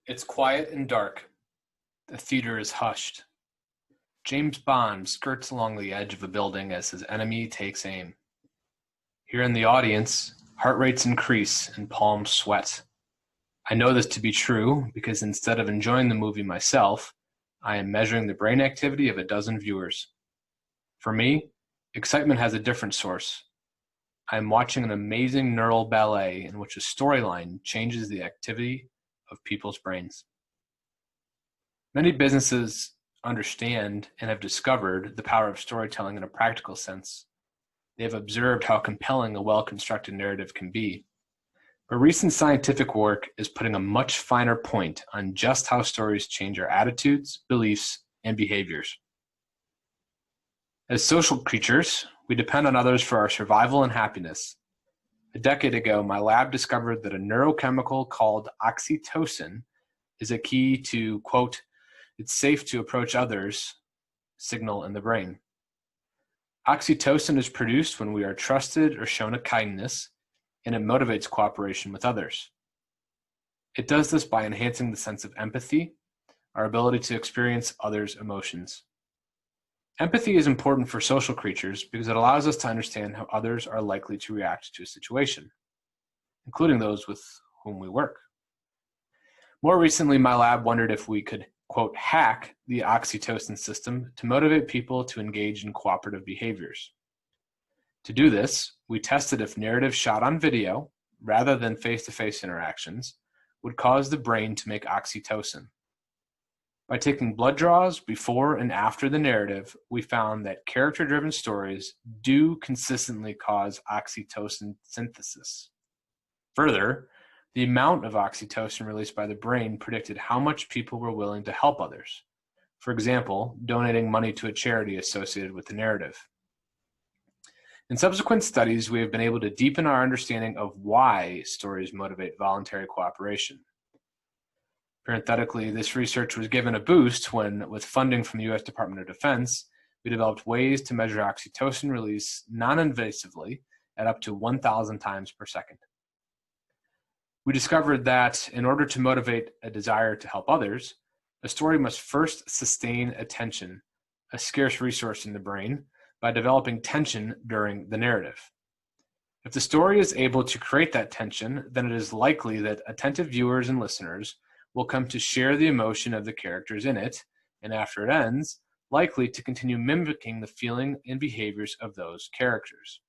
It's quiet and dark. The theater is hushed. James Bond skirts along the edge of a building as his enemy takes aim. Here in the audience, heart rates increase and palms sweat. I know this to be true because instead of enjoying the movie myself, I am measuring the brain activity of a dozen viewers. For me, excitement has a different source. I am watching an amazing neural ballet in which a storyline changes the activity of people's brains. Many businesses understand and have discovered the power of storytelling in a practical sense. They have observed how compelling a well-constructed narrative can be. But recent scientific work is putting a much finer point on just how stories change our attitudes, beliefs, and behaviors. As social creatures, we depend on others for our survival and happiness. A decade ago, my lab discovered that a neurochemical called oxytocin is a key to, quote, "It's safe to approach others" signal in the brain. Oxytocin is produced when we are trusted or shown a kindness, and it motivates cooperation with others. It does this by enhancing the sense of empathy, our ability to experience others' emotions. Empathy is important for social creatures because it allows us to understand how others are likely to react to a situation, including those with whom we work. More recently, my lab wondered if we could, quote, hack the oxytocin system to motivate people to engage in cooperative behaviors. To do this, we tested if narratives shot on video, rather than face-to-face interactions, would cause the brain to make oxytocin. By taking blood draws before and after the narrative, we found that character-driven stories do consistently cause oxytocin synthesis. Further, the amount of oxytocin released by the brain predicted how much people were willing to help others. For example, donating money to a charity associated with the narrative. In subsequent studies, we have been able to deepen our understanding of why stories motivate voluntary cooperation. Parenthetically, this research was given a boost when, with funding from the U.S. Department of Defense, we developed ways to measure oxytocin release non-invasively at up to 1,000 times per second. We discovered that in order to motivate a desire to help others, a story must first sustain attention, a scarce resource in the brain, by developing tension during the narrative. If the story is able to create that tension, then it is likely that attentive viewers and listeners will come to share the emotion of the characters in it, and after it ends, likely to continue mimicking the feeling and behaviors of those characters.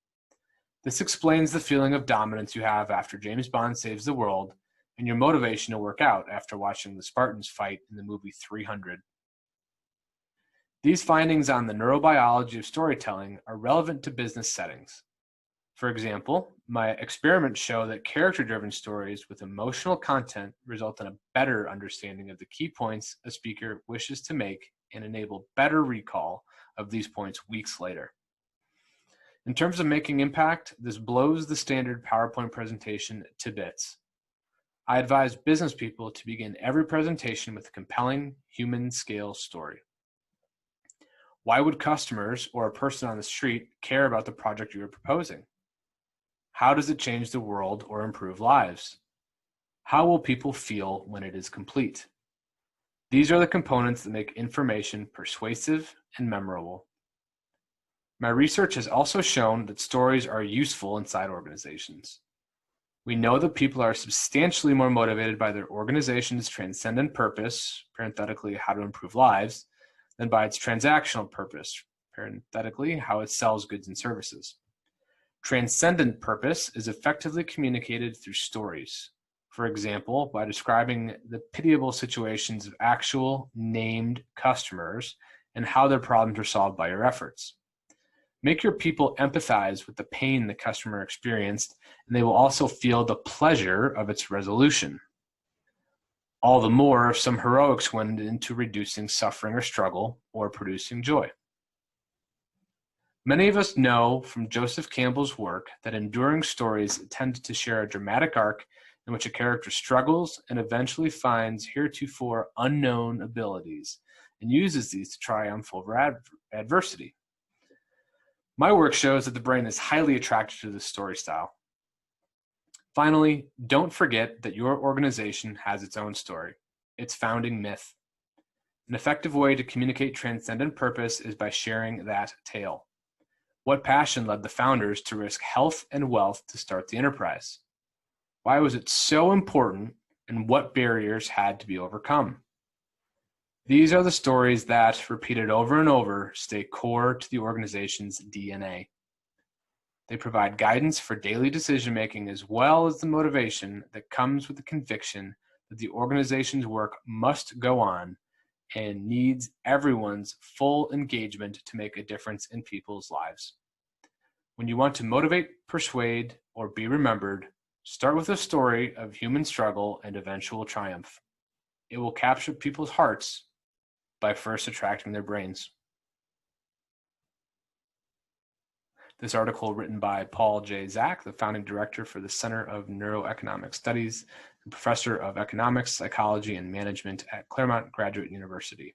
This explains the feeling of dominance you have after James Bond saves the world, and your motivation to work out after watching the Spartans fight in the movie 300. These findings on the neurobiology of storytelling are relevant to business settings. For example, my experiments show that character-driven stories with emotional content result in a better understanding of the key points a speaker wishes to make and enable better recall of these points weeks later. In terms of making impact, this blows the standard PowerPoint presentation to bits. I advise business people to begin every presentation with a compelling human-scale story. Why would customers or a person on the street care about the project you are proposing? How does it change the world or improve lives? How will people feel when it is complete? These are the components that make information persuasive and memorable. My research has also shown that stories are useful inside organizations. We know that people are substantially more motivated by their organization's transcendent purpose, parenthetically, how to improve lives, than by its transactional purpose, parenthetically, how it sells goods and services. Transcendent purpose is effectively communicated through stories. For example, by describing the pitiable situations of actual named customers and how their problems are solved by your efforts. Make your people empathize with the pain the customer experienced, and they will also feel the pleasure of its resolution. All the more if some heroics went into reducing suffering or struggle or producing joy. Many of us know from Joseph Campbell's work that enduring stories tend to share a dramatic arc in which a character struggles and eventually finds heretofore unknown abilities and uses these to triumph over adversity. My work shows that the brain is highly attracted to this story style. Finally, don't forget that your organization has its own story. its founding myth. An effective way to communicate transcendent purpose is by sharing that tale. What passion led the founders to risk health and wealth to start the enterprise? Why was it so important, and what barriers had to be overcome? These are the stories that, repeated over and over, stay core to the organization's DNA. They provide guidance for daily decision-making as well as the motivation that comes with the conviction that the organization's work must go on and needs everyone's full engagement to make a difference in people's lives. When you want to motivate, persuade, or be remembered, start with a story of human struggle and eventual triumph. It will capture people's hearts by first attracting their brains. This article written by Paul J. Zak, the founding director for the Center of Neuroeconomic Studies and professor of economics, psychology, and management at Claremont Graduate University.